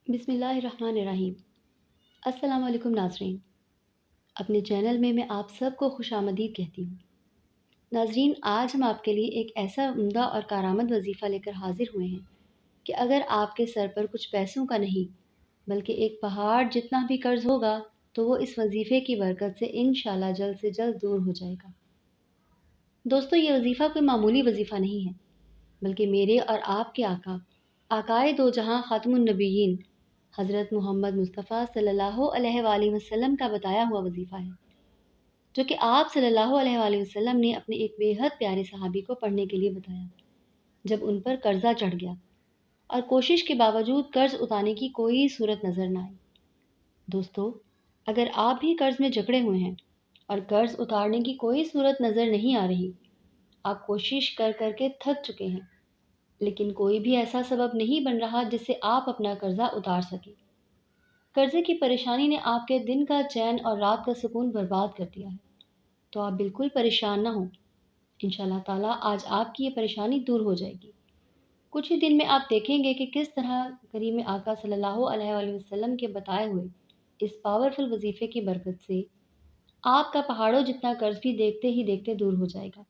बिस्मिल्लाहिर्रहमानिर्रहीम। अस्सलाम वालेकुम नाज़रीन। अपने चैनल में मैं आप सबको खुशामदीद कहती हूँ। नाज़रीन, आज हम आपके लिए एक ऐसा उम्दा और कारआमद वजीफ़ा लेकर हाज़िर हुए हैं कि अगर आपके सर पर कुछ पैसों का नहीं बल्कि एक पहाड़ जितना भी कर्ज़ होगा तो वो इस वजीफ़े की बरकत से इंशाअल्लाह जल्द से जल्द दूर हो जाएगा। दोस्तों, ये वजीफ़ा कोई मामूली वजीफ़ा नहीं है बल्कि मेरे और आपके आकाए दो जहां ख़ातमुन नबिय्यीन हज़रत मोहम्मद मुस्तफ़ा सल्लल्लाहु अलैहि वसल्लम का बताया हुआ वजीफ़ा है, जो कि आप सल्लल्लाहु अलैहि वसल्लम ने अपने एक बेहद प्यारे सहाबी को पढ़ने के लिए बताया जब उन पर कर्ज़ा चढ़ गया और कोशिश के बावजूद कर्ज़ उतारने की कोई सूरत नज़र न आई। दोस्तों, अगर आप भी कर्ज़ में जकड़े हुए हैं और कर्ज़ उतारने की कोई सूरत नज़र नहीं आ रही, आप कोशिश कर कर के थक चुके हैं, लेकिन कोई भी ऐसा सबब नहीं बन रहा जिससे आप अपना कर्ज़ा उतार सकें। कर्ज़े की परेशानी ने आपके दिन का चैन और रात का सुकून बर्बाद कर दिया है, तो आप बिल्कुल परेशान ना हों। इंशाअल्लाह ताला आज आपकी ये परेशानी दूर हो जाएगी। कुछ ही दिन में आप देखेंगे कि किस तरह करीम आका सल्लल्लाहु अलैहि वसल्लम के बताए हुए इस पावरफुल वजीफ़े की बरकत से आपका पहाड़ों जितना कर्ज़ भी देखते ही देखते दूर हो जाएगा।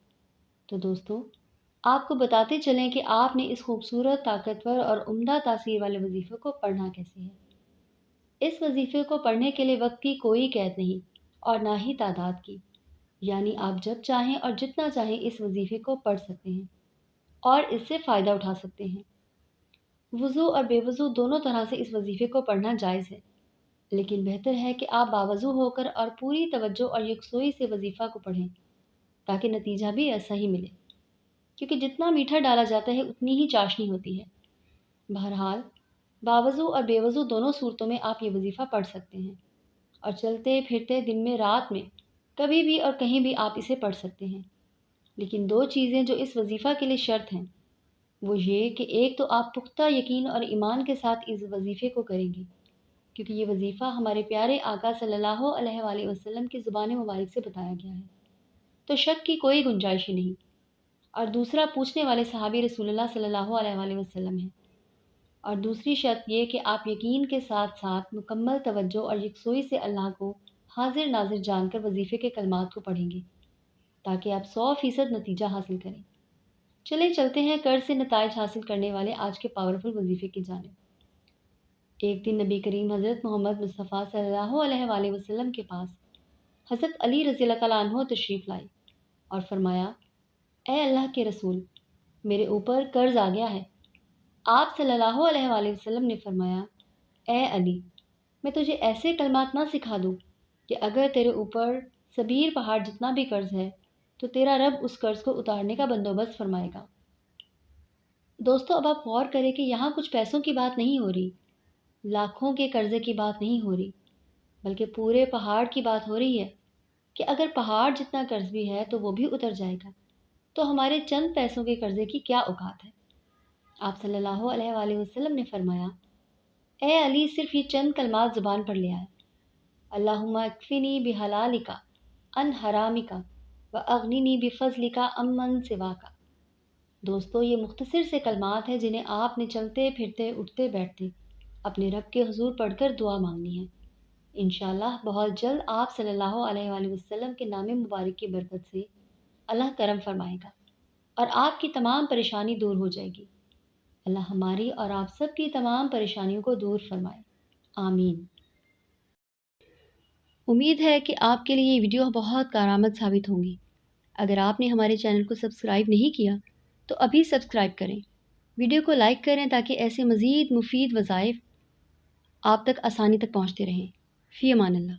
तो दोस्तों, आपको बताते चलें कि आपने इस खूबसूरत, ताकतवर और उम्दा तासीर वाले वजीफ़े को पढ़ना कैसे है। इस वजीफ़े को पढ़ने के लिए वक्त की कोई कैद नहीं और ना ही तादाद की, यानी आप जब चाहें और जितना चाहें इस वजीफ़े को पढ़ सकते हैं और इससे फ़ायदा उठा सकते हैं। वज़ू और बेवज़ू दोनों तरह से इस वजीफ़े को पढ़ना जायज़ है, लेकिन बेहतर है कि आप बावज़ू होकर और पूरी तवज्जो और यकसुई से वजीफ़ा को पढ़ें, ताकि नतीजा भी ऐसा ही मिले, क्योंकि जितना मीठा डाला जाता है उतनी ही चाशनी होती है। बहरहाल, बावज़ू और बेवज़ू दोनों सूरतों में आप ये वजीफ़ा पढ़ सकते हैं और चलते फिरते दिन में रात में कभी भी और कहीं भी आप इसे पढ़ सकते हैं। लेकिन दो चीज़ें जो इस वजीफ़ा के लिए शर्त हैं, वो ये कि एक तो आप पुख्ता यकीन और ईमान के साथ इस वजीफ़े को करेंगे, क्योंकि ये वजीफ़ा हमारे प्यारे आका सल्लल्लाहु अलैहि वसल्लम की ज़ुबान मुबारक से बताया गया है, तो शक की कोई गुंजाइश ही नहीं। और दूसरा, पूछने वाले सहाबी रसूलुल्लाह सल्लल्लाहु अलैहि वसल्लम है। और दूसरी शर्त ये कि आप यकीन के साथ साथ मुकम्मल तवज्जो और यकसुई से अल्लाह को हाजिर नाजिर जानकर वजीफ़े के कलमात को पढ़ेंगे, ताकि आप 100% नतीजा हासिल करें। चले चलते हैं कर्ज से नताइज हासिल करने वाले आज के पावरफुल वजीफ़े की जानिब। एक दिन नबी करीम हज़रत मोहम्मद मुस्तफ़ा सल्लल्लाहु अलैहि वसल्लम के पास हज़रत अली रज़ी अल्लाह तआला अन्हु तशरीफ़ लाई और फरमाया, ए अल्लाह के रसूल, मेरे ऊपर कर्ज़ आ गया है। आप सल्लल्लाहु अलैहि वसल्लम ने फरमाया, ए अली, मैं तुझे ऐसे कलमात ना सिखा दूँ कि अगर तेरे ऊपर सबीर पहाड़ जितना भी कर्ज़ है तो तेरा रब उस कर्ज़ को उतारने का बंदोबस्त फरमाएगा। दोस्तों, अब आप गौर करें कि यहाँ कुछ पैसों की बात नहीं हो रही, लाखों के कर्ज़े की बात नहीं हो रही, बल्कि पूरे पहाड़ की बात हो रही है कि अगर पहाड़ जितना कर्ज़ भी है तो वो भी उतर जाएगा, तो हमारे चंद पैसों के कर्ज़े की क्या औकात है। आप सल्लल्लाहु अलैहि वसल्लम ने फरमाया, ए अली, सिर्फ ये चंद कलमात ज़ुबान पर ले आए, अल्लाहुम्मा अक्फ़िनी बिहलालिका अन हरामिका व अगनिनी बिफ़ज़लिका अम्मन सिवाका। दोस्तों, ये मुख्तसर से कलमात हैं जिन्हें आपने चलते फिरते उठते बैठते अपने रब के हुज़ूर पढ़कर दुआ मांगनी है। इंशाअल्लाह बहुत जल्द आप सल्लल्लाहु अलैहि वसल्लम के नाम मुबारक की बरकत से अल्लाह करम फरमाएगा और आपकी तमाम परेशानी दूर हो जाएगी। अल्लाह हमारी और आप सब की तमाम परेशानियों को दूर फरमाए, आमीन। उम्मीद है कि आपके लिए ये वीडियो बहुत कारआमद साबित होंगी। अगर आपने हमारे चैनल को सब्सक्राइब नहीं किया तो अभी सब्सक्राइब करें, वीडियो को लाइक करें ताकि ऐसे मज़ीद मुफीद वज़ाइफ आप तक आसानी तक पहुँचते रहें। फ़ी अमान अल्लाह।